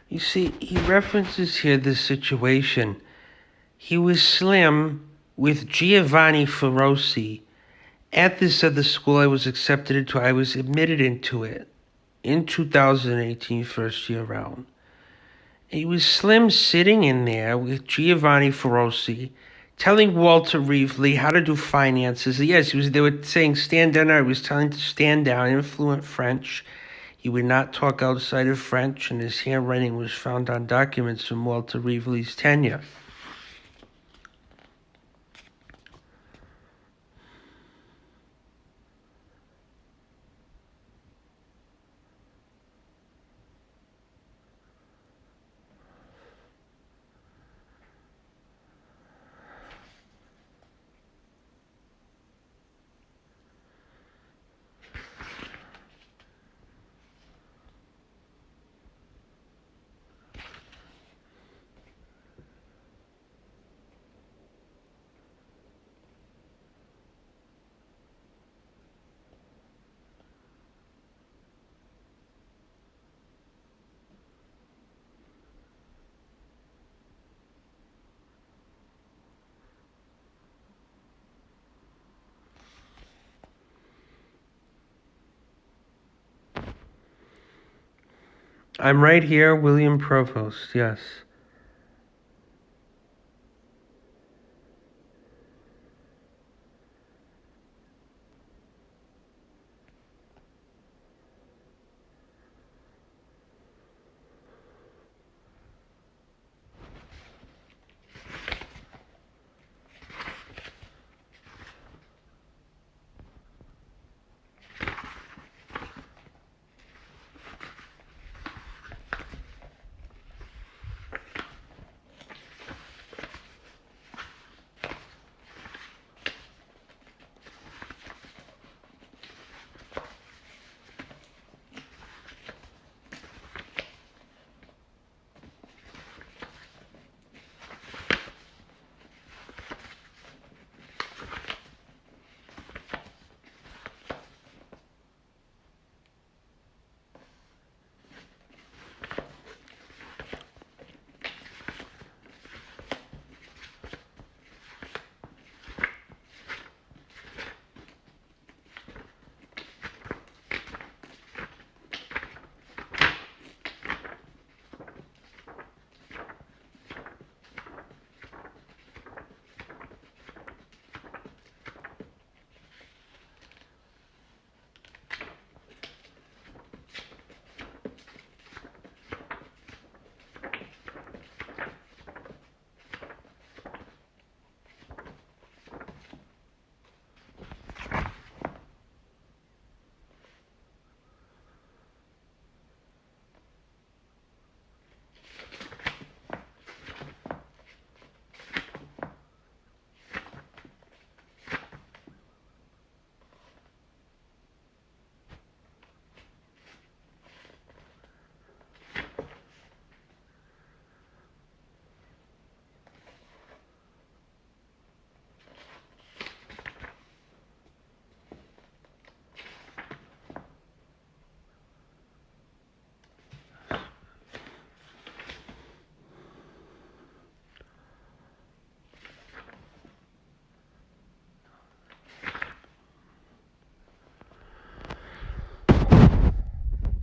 You see, he references here this situation. He was slim with Giovanni Feroci. At this other school I was accepted into, I was admitted into it in 2018, first year round. He was slim sitting in there with Giovanni Feroci, telling Walter Reevely how to do finances. Yes, they were saying stand down. I was telling him to stand down in fluent French. He would not talk outside of French, and his handwriting was found on documents from Walter Reevely's tenure. I'm right here, William Provost, yes.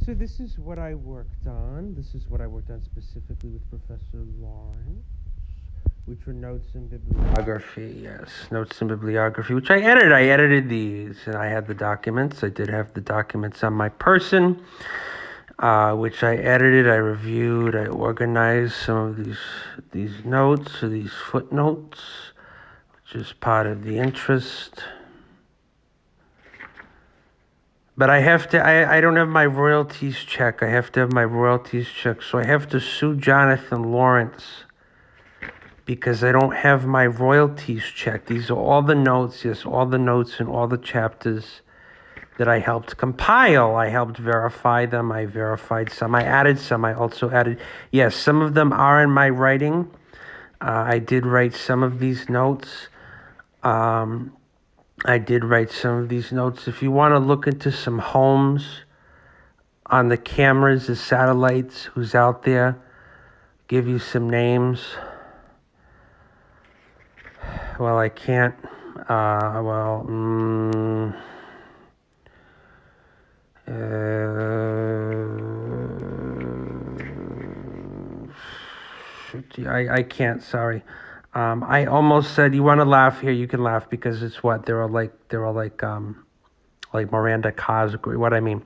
So this is what I worked on. This is what I worked on specifically with Professor Laurence, which were notes and bibliography. Yes, notes and bibliography, which I edited. I edited these, and I had the documents. I did have the documents on my person, which I edited, I reviewed, I organized some of these notes or these footnotes, which is part of the interest. But I have to, I don't have my royalties check. I have to have my royalties check. So I have to sue Jonathan Laurence because I don't have my royalties checked. These are all the notes, yes, all the notes and all the chapters that I helped compile. I helped verify them. I verified some. I added some. I also added, yes, some of them are in my writing. I did write some of these notes. I did write some of these notes. If you want to look into some homes on the cameras, the satellites, who's out there, give you some names. Well, I can't. I can't. Sorry. I almost said, you want to laugh here? You can laugh because it's what they're all like Miranda Cosgrove. What I mean,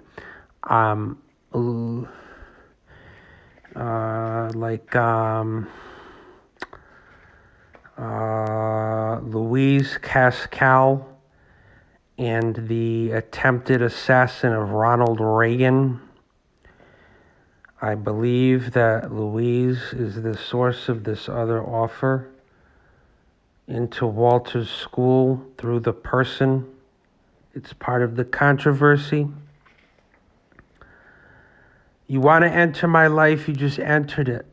Louise Cascal and the attempted assassin of Ronald Reagan. I believe that Louise is the source of this other offer into Walter's school through the person. It's part of the controversy. You want to enter my life, you just entered it.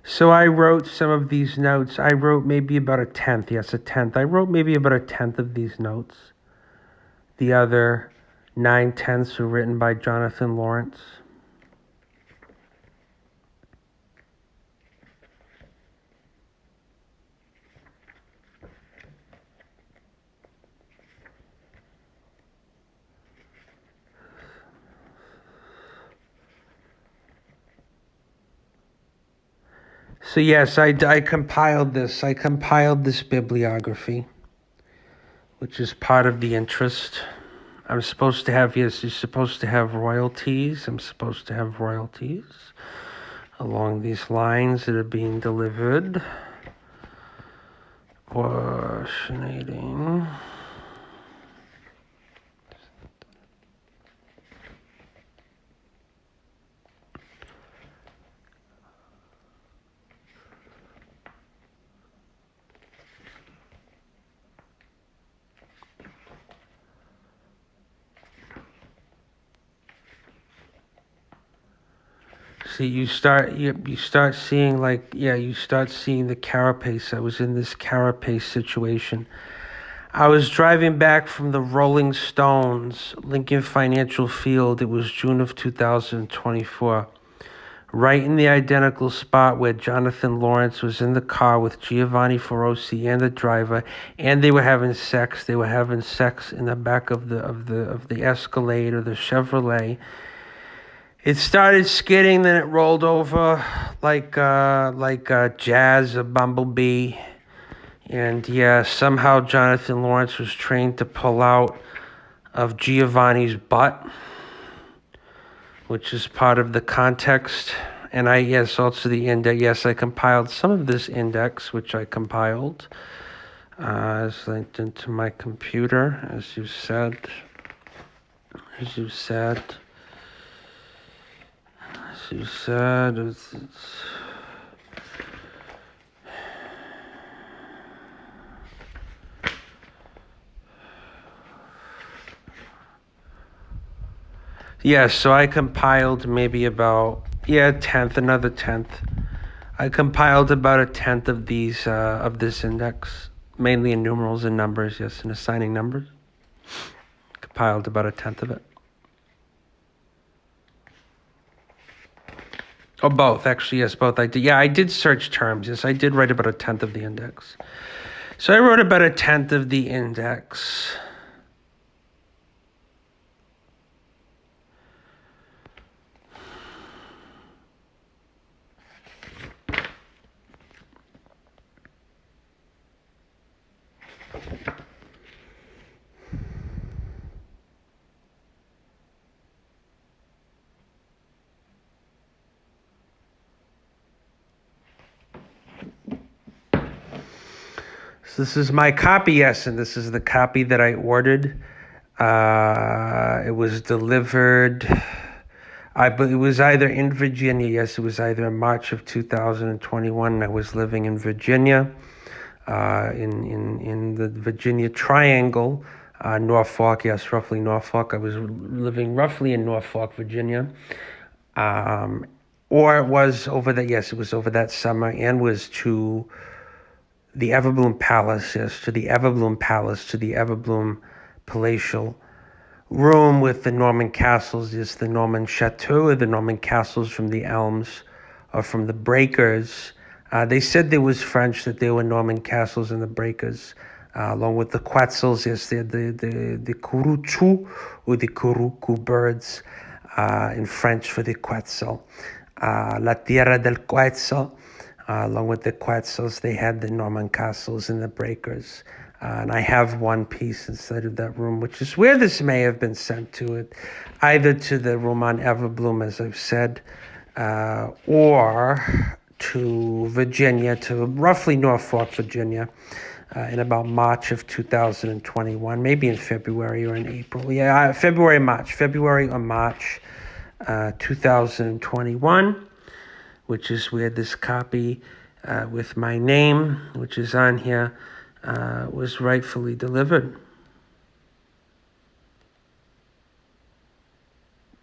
So I wrote some of these notes. I wrote maybe about a tenth. Yes, a tenth. I wrote maybe about a tenth of these notes. The other 9/10 were written by Jonathan Laurence. So yes, I compiled this. I compiled this bibliography, which is part of the interest. I'm supposed to have, yes, you're supposed to have royalties. I'm supposed to have royalties along these lines that are being delivered. Fascinating. See, you start seeing you start seeing the carapace. I was in this carapace situation. I was driving back from the Rolling Stones, Lincoln Financial Field. It was June of 2024. Right in the identical spot where Jonathan Laurence was in the car with Giovanni Feroci and the driver, and they were having sex. They were having sex in the back of the Escalade or the Chevrolet. It started skidding, then it rolled over like a jazz, a bumblebee. And yeah, somehow Jonathan Laurence was trained to pull out of Giovanni's butt, which is part of the context. And also the index. Yes, I compiled some of this index, which I compiled. It's linked into my computer, as you said. Yes, so I compiled maybe about, another tenth. I compiled about a tenth of these, of this index, mainly in numerals and numbers, yes, and assigning numbers. Compiled about a tenth of it. Oh, both, actually, yes, both. I did. Yeah, I did search terms. Yes, I did write about a tenth of the index. So I wrote about a tenth of the index. So this is my copy, yes, and this is the copy that I ordered. It was delivered. It was either in Virginia. Yes, it was either in March of 2021. I was living in Virginia, in the Virginia Triangle, Norfolk. Yes, roughly Norfolk. I was living roughly in Norfolk, Virginia. Or it was over that. Yes, it was over that summer, and was to the Everbloom Palace, yes, to the Everbloom Palace, to the Everbloom palatial room with the Norman castles, yes, the Norman chateau, or the Norman castles from the Elms or from the Breakers. They said there was French, that there were Norman castles in the Breakers, along with the Quetzals, yes, the Curuchu, or the Curucu birds, in French for the Quetzal. La Tierra del Quetzal, along with the Quetzals, they had the Norman castles and the Breakers. And I have one piece inside of that room, which is where this may have been sent to it, either to the room on Everbloom, as I've said, or to Virginia, to roughly Norfolk, Virginia, in about March of 2021, maybe in February or in April. Yeah, February or March 2021, which is where this copy with my name, which is on here, was rightfully delivered.